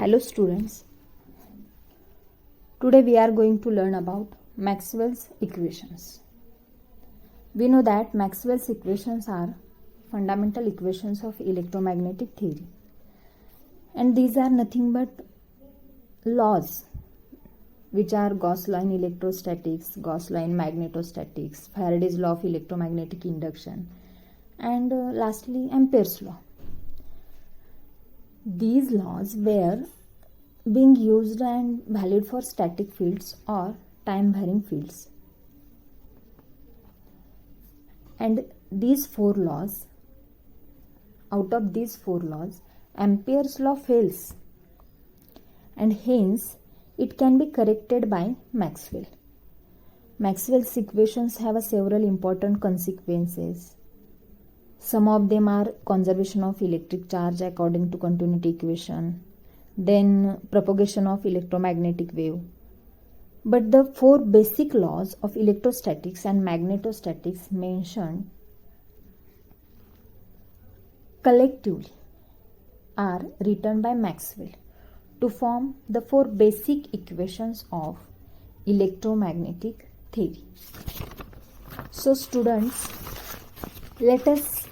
Hello students, today we are going to learn about Maxwell's equations. We know that Maxwell's equations are fundamental equations of electromagnetic theory, and these are nothing but laws which are Gauss law in electrostatics, Gauss law in magnetostatics, Faraday's law of electromagnetic induction, and lastly Ampere's law. These laws were being used and valid for static fields or time varying fields. And these four laws, out of these four laws, Ampere's law fails, and hence it can be corrected by Maxwell. Maxwell's equations have several important consequences. Some of them are conservation of electric charge according to continuity equation, then propagation of electromagnetic wave. But the four basic laws of electrostatics and magnetostatics mentioned collectively are written by Maxwell to form the four basic equations of electromagnetic theory. So students, let us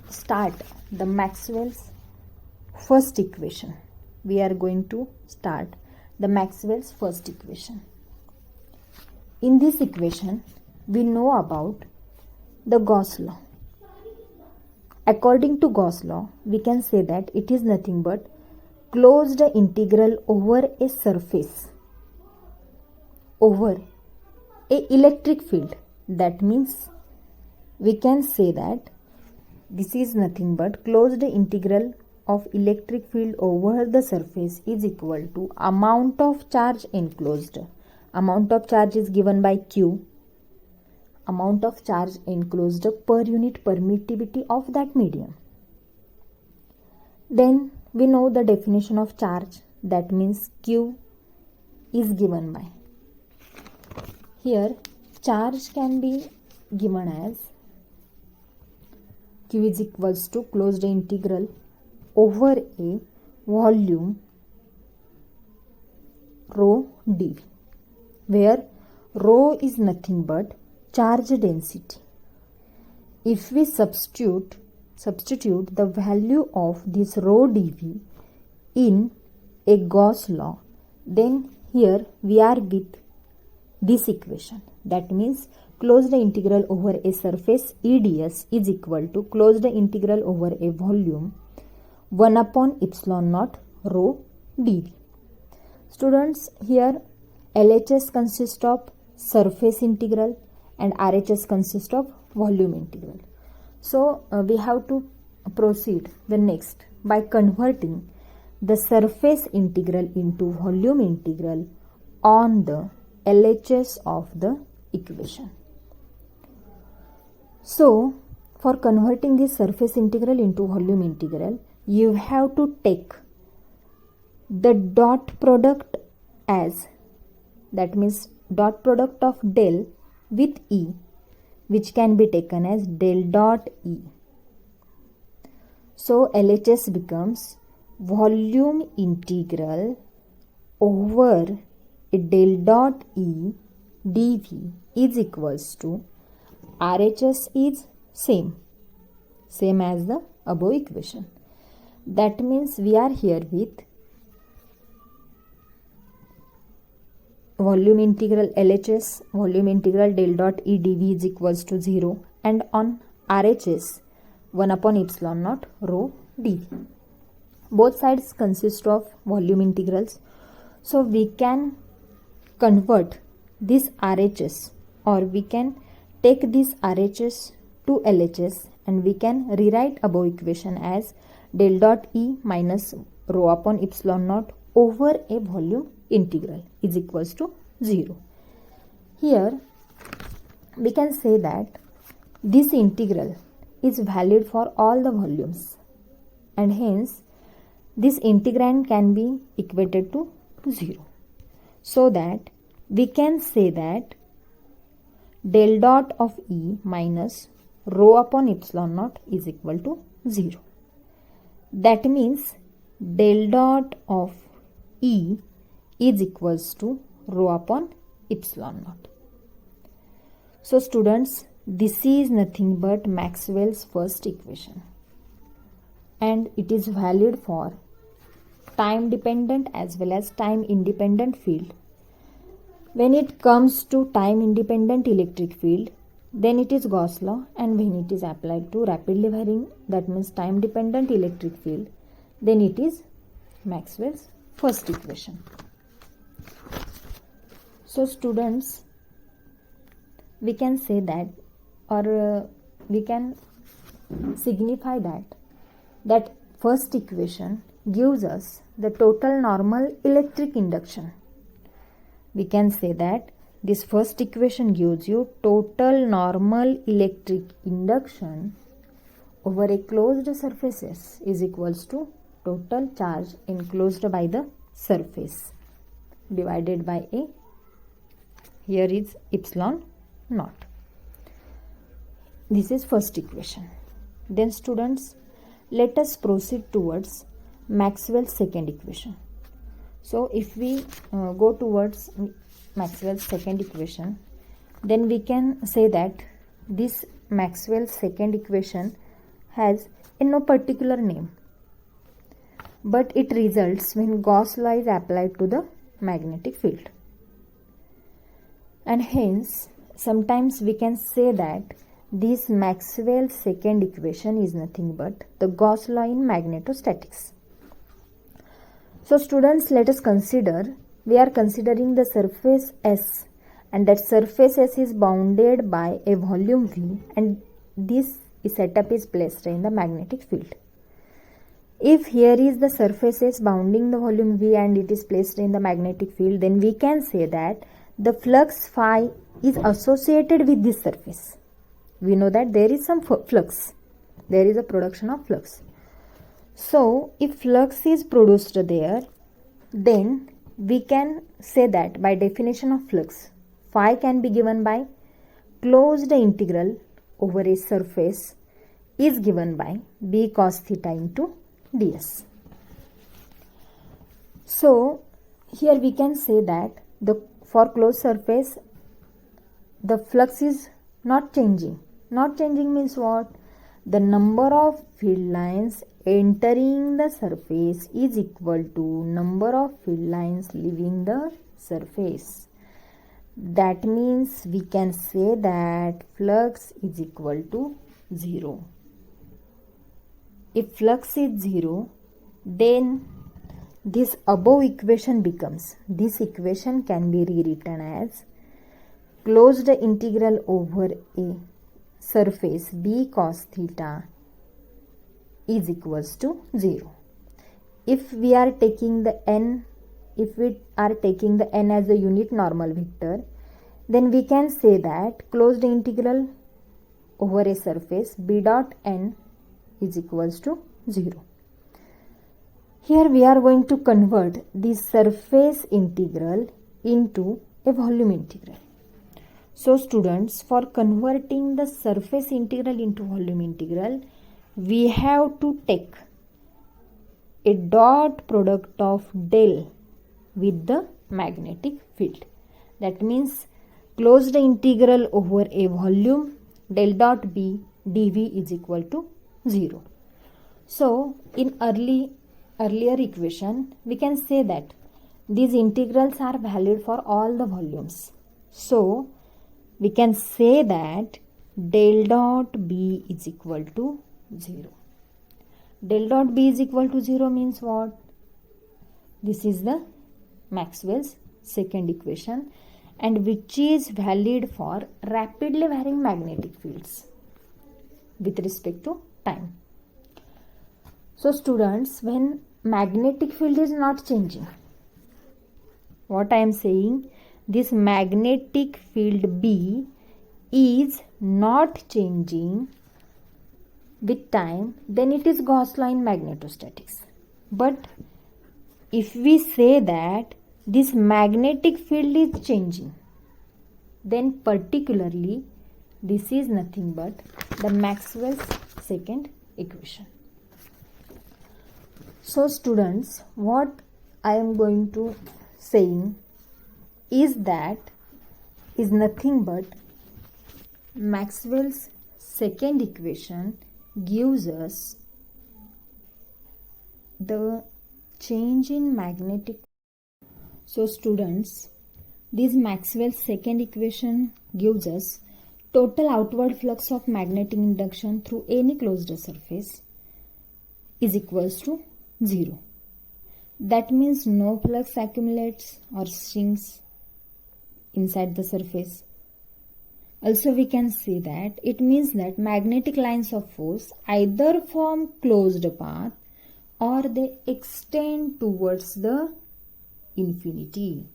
start the Maxwell's first equation. We are going to start the Maxwell's first equation. In this equation, we know about the Gauss law. According to Gauss law, we can say that it is nothing but closed integral over a surface over a electric field. That means we can say that this is nothing but closed integral of electric field over the surface is equal to amount of charge enclosed. Amount of charge is given by Q. Amount of charge enclosed per unit permittivity of that medium. Then we know the definition of charge. That means Q is given by. Here charge can be given as Q is equals to closed integral over a volume rho dV, where rho is nothing but charge density. If we substitute the value of this rho dV in a Gauss law, then here we are with this equation. That means closed integral over a surface EDS is equal to closed integral over a volume 1 upon epsilon naught rho dV. Students, here LHS consists of surface integral and RHS consists of volume integral. So we have to proceed the next by converting the surface integral into volume integral on the LHS of the equation. So for converting this surface integral into volume integral, you have to take the dot product as, that means dot product of del with E, which can be taken as del dot E. So LHS becomes volume integral over a del dot E dV is equals to RHS is same as the above equation. That means we are here with volume integral LHS, volume integral del dot E dV is equals to 0, and on RHS 1 upon epsilon naught rho dV. Both sides consist of volume integrals, so we can convert this RHS, or we can take this RHS to LHS, and we can rewrite above equation as del dot E minus rho upon epsilon naught over a volume integral is equals to 0. Here we can say that this integral is valid for all the volumes, and hence this integrand can be equated to 0. So that we can say that del dot of E minus rho upon epsilon naught is equal to 0. That means del dot of E is equals to rho upon epsilon naught. So students, this is nothing but Maxwell's first equation, and it is valid for time dependent as well as time independent field. When it comes to time independent electric field, then it is Gauss law, and when it is applied to rapidly varying, that means time dependent electric field, then it is Maxwell's first equation. So students, we can say that, or we can signify that first equation gives us the total normal electric induction. We can say that this first equation gives you total normal electric induction over a closed surfaces is equals to total charge enclosed by the surface divided by a, here is epsilon naught. This is first equation. Then students, let us proceed towards Maxwell's second equation. So if we go towards Maxwell's second equation, then we can say that this Maxwell's second equation has no particular name, but it results when Gauss law is applied to the magnetic field. And hence, sometimes we can say that this Maxwell's second equation is nothing but the Gauss law in magnetostatics. So students, let us consider, we are considering the surface S, and that surface S is bounded by a volume V, and this setup is placed in the magnetic field. If here is the surface S bounding the volume V and it is placed in the magnetic field, then we can say that the flux phi is associated with this surface. We know that there is some flux, there is a production of flux. So if flux is produced there, then we can say that by definition of flux, phi can be given by closed integral over a surface is given by b cos theta into ds. So here we can say that for closed surface, the flux is not changing. Not changing means what? The number of field lines entering the surface is equal to number of field lines leaving the surface. That means we can say that flux is equal to 0. If flux is 0, then this above equation becomes, this equation can be rewritten as closed integral over a surface b cos theta is equals to 0. If we are taking the n, if we are taking the n as a unit normal vector, then we can say that closed integral over a surface b dot n is equals to 0. Here we are going to convert this surface integral into a volume integral. So students, for converting the surface integral into volume integral, we have to take a dot product of del with the magnetic field. That means closed integral over a volume del dot b dv is equal to 0. So in earlier equation, we can say that these integrals are valid for all the volumes. So we can say that del dot b is equal to 0. Del dot b is equal to 0 means what? This is the Maxwell's second equation, and which is valid for rapidly varying magnetic fields with respect to time. So students, when magnetic field is not changing, what I am saying, this magnetic field B is not changing with time, then it is Gauss law in magnetostatics. But if we say that this magnetic field is changing, then particularly this is nothing but the Maxwell's second equation. So students, what I am going to saying is that is nothing but Maxwell's second equation gives us the change in magnetic. So students, this Maxwell's second equation gives us total outward flux of magnetic induction through any closed surface is equals to 0. That means no flux accumulates or shrinks inside the surface. Also we can see that it means that magnetic lines of force either form closed path or they extend towards the infinity.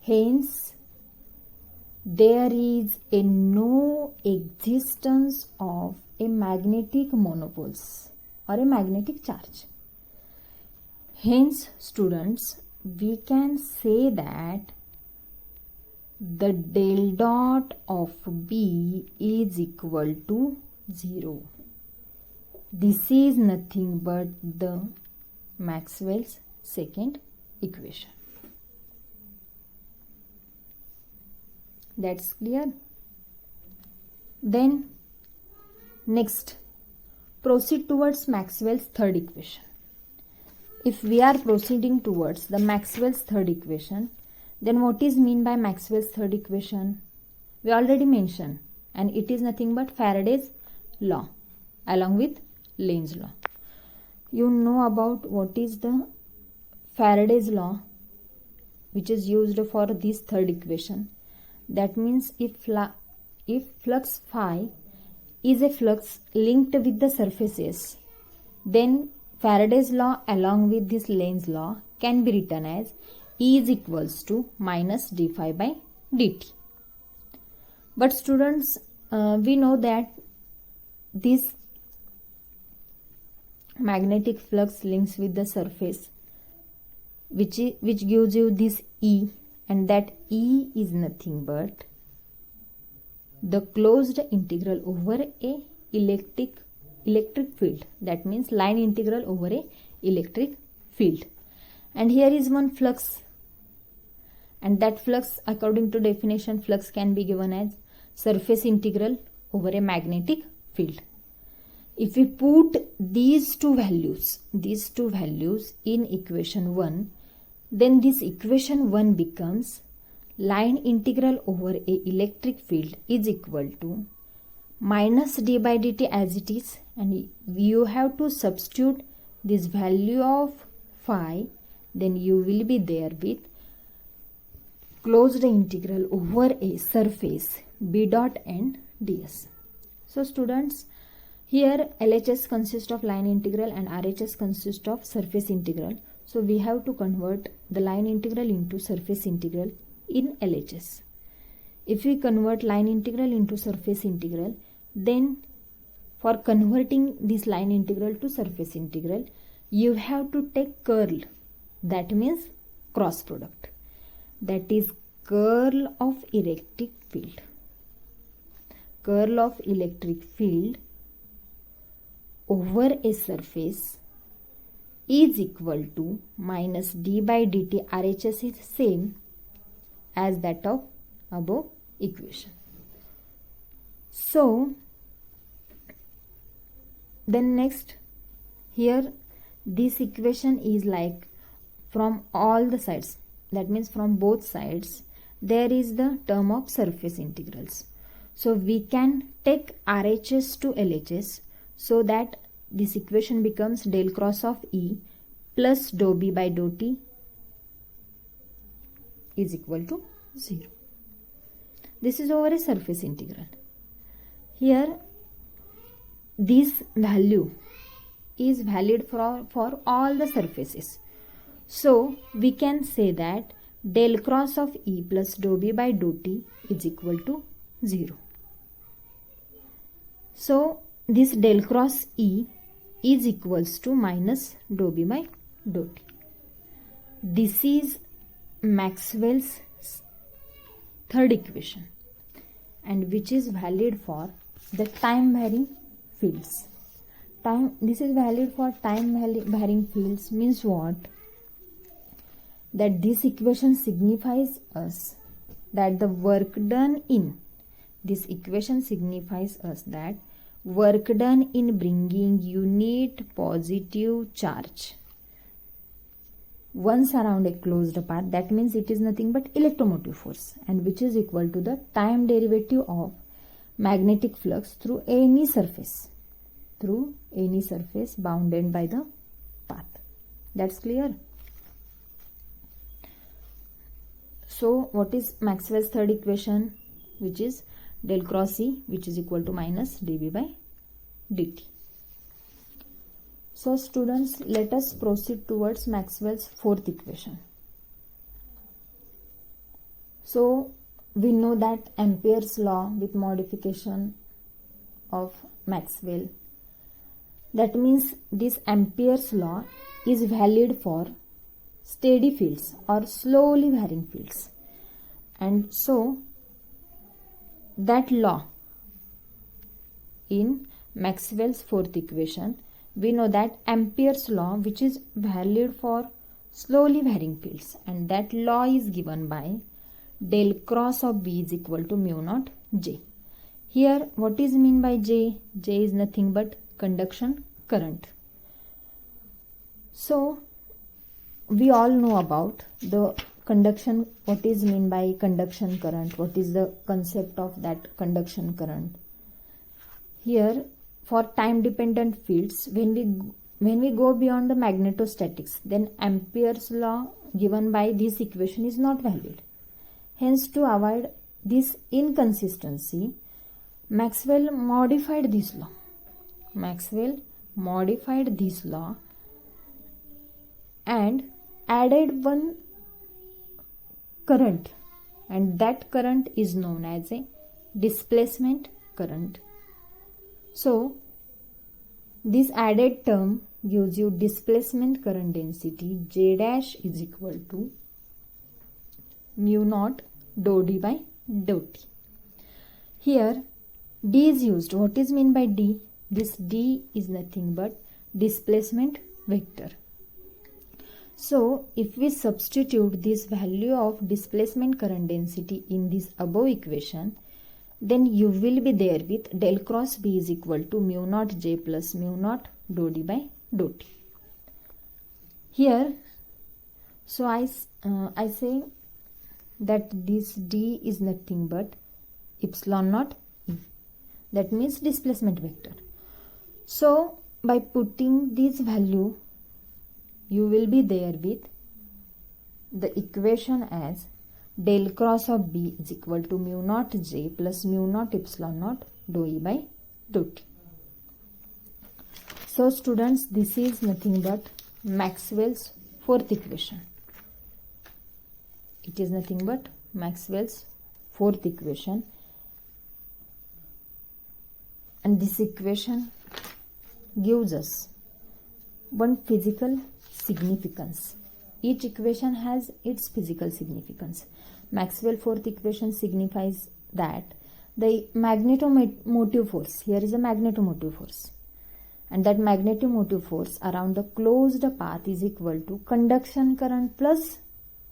Hence, there is a no existence of a magnetic monopoles or a magnetic charge. Hence, students, we can say that the del dot of B is equal to 0. This is nothing but the Maxwell's second equation. That's clear. Then next, proceed towards Maxwell's third equation. If we are proceeding towards the Maxwell's third equation, then what is mean by Maxwell's third equation? We already mentioned, and it is nothing but Faraday's law along with Lenz's law. You know about what is the Faraday's law, which is used for this third equation. That means if flux phi is a flux linked with the surfaces, then Faraday's law along with this Lenz's law can be written as E is equals to minus d phi by dt. But students, we know that this magnetic flux links with the surface, which gives you this E, and that E is nothing but the closed integral over a electric field. That means line integral over a electric field. And here is one flux, and that flux, according to definition, flux can be given as surface integral over a magnetic field. If we put these two values in equation 1, then this equation 1 becomes line integral over a electric field is equal to minus d by dt as it is, and you have to substitute this value of phi, then you will be there with closed integral over a surface b dot and ds. So students, here LHS consists of line integral and RHS consists of surface integral. So we have to convert the line integral into surface integral in LHS. If we convert line integral into surface integral, then for converting this line integral to surface integral, you have to take curl. That means cross product. That is curl of electric field. Curl of electric field over a surface is equal to minus d by dt. RHS is same as that of above equation. So then next, here this equation is like from all the sides, that means from both sides there is the term of surface integrals. So we can take RHS to LHS so that this equation becomes del cross of E plus dou B by dou T is equal to 0. This is over a surface integral. Here this value is valid for all the surfaces. So we can say that del cross of E plus dou B by dou T is equal to 0. So this del cross E is equals to minus dou B by dou T. This is Maxwell's third equation, and which is valid for the time varying fields. this is valid for time varying fields means what? That this equation signifies us that the work done in, this equation signifies us that work done in bringing unit positive charge once around a closed path, that means it is nothing but electromotive force, and which is equal to the time derivative of magnetic flux through any surface bounded by the path. That's clear. So what is Maxwell's third equation, which is del cross E, which is equal to minus dV by dt. So students, let us proceed towards Maxwell's fourth equation. So we know that Ampere's law with modification of Maxwell. That means this Ampere's law is valid for steady fields or slowly varying fields. And so that law in Maxwell's fourth equation, we know that Ampere's law, which is valid for slowly varying fields, and that law is given by del cross of B is equal to mu naught J. Here what is mean by J? J is nothing but conduction current. So we all know about the conduction, what is mean by conduction current, what is the concept of that conduction current. Here for time dependent fields, when we go beyond the magnetostatics, then Ampere's law given by this equation is not valid. Hence, to avoid this inconsistency, Maxwell modified this law. And added one current, and that current is known as a displacement current. So this added term gives you displacement current density J dash is equal to mu naught dou D by dou T. Here D is used. What is meant by D? This D is nothing but displacement vector. So if we substitute this value of displacement current density in this above equation, then you will be there with del cross B is equal to mu naught J plus mu naught dou D by dou T. Here, so I say that this D is nothing but epsilon naught E. That means displacement vector. So by putting this value, you will be there with the equation as del cross of B is equal to mu naught J plus mu naught epsilon naught dou E by dou T. So students, this is nothing but Maxwell's fourth equation. It is nothing but Maxwell's fourth equation, and this equation gives us one physical significance. Each equation has its physical significance. Maxwell fourth equation signifies that the magnetomotive force, here is a magnetomotive force, and that magnetomotive force around the closed path is equal to conduction current plus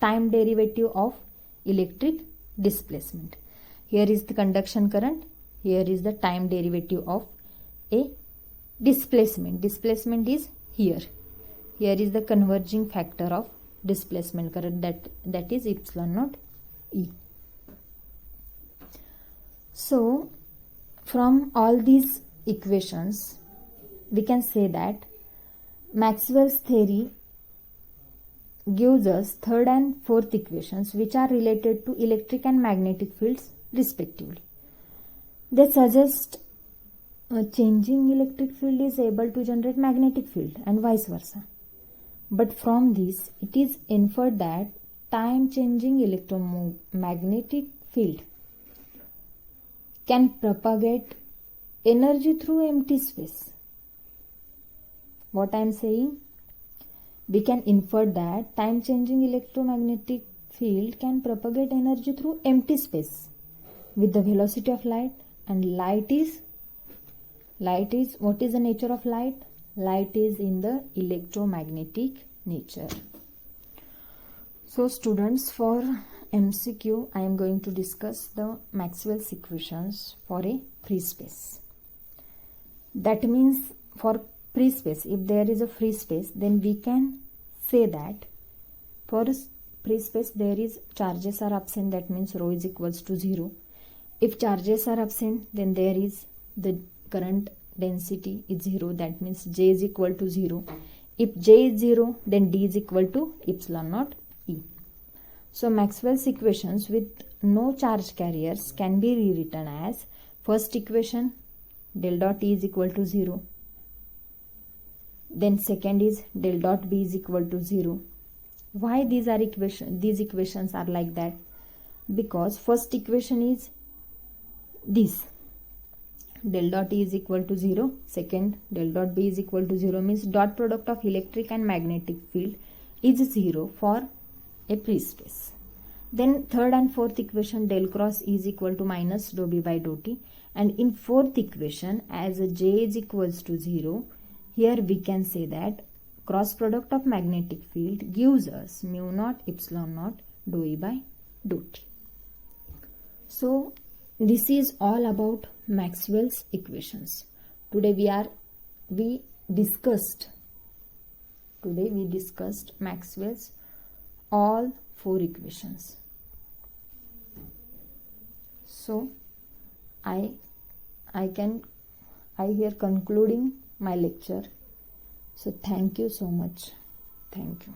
time derivative of electric displacement. Here is the conduction current, here is the time derivative of a displacement. Displacement is here. Here is the converging factor of displacement current, that is epsilon naught E. So from all these equations, we can say that Maxwell's theory gives us third and fourth equations which are related to electric and magnetic fields respectively. They suggest a changing electric field is able to generate magnetic field and vice versa. But from this, it is inferred that time changing electromagnetic field can propagate energy through empty space. What I am saying? We can infer that time changing electromagnetic field can propagate energy through empty space with the velocity of light, and light is Light is, what is the nature of light? Light is in the electromagnetic nature. So students, for MCQ I am going to discuss the Maxwell's equations for a free space. That means for free space, if there is a free space, then we can say that for free space there is charges are absent, that means rho is equals to 0. If charges are absent, then there is the current density is 0, that means J is equal to 0. If J is 0, then D is equal to epsilon naught E. So Maxwell's equations with no charge carriers can be rewritten as first equation del dot E is equal to 0. Then second is del dot B is equal to 0. Why these equations are like that? Because first equation is this, del dot E is equal to 0, second del dot B is equal to 0, means dot product of electric and magnetic field is 0 for a free space. Then third and fourth equation, del cross E is equal to minus dou B by dou T, and in fourth equation, as J is equals to 0, here we can say that cross product of magnetic field gives us mu naught epsilon naught dou E by dou T. So this is all about Maxwell's equations. Today we discussed Maxwell's all 4 equations. So I here concluding my lecture. So thank you so much. Thank you.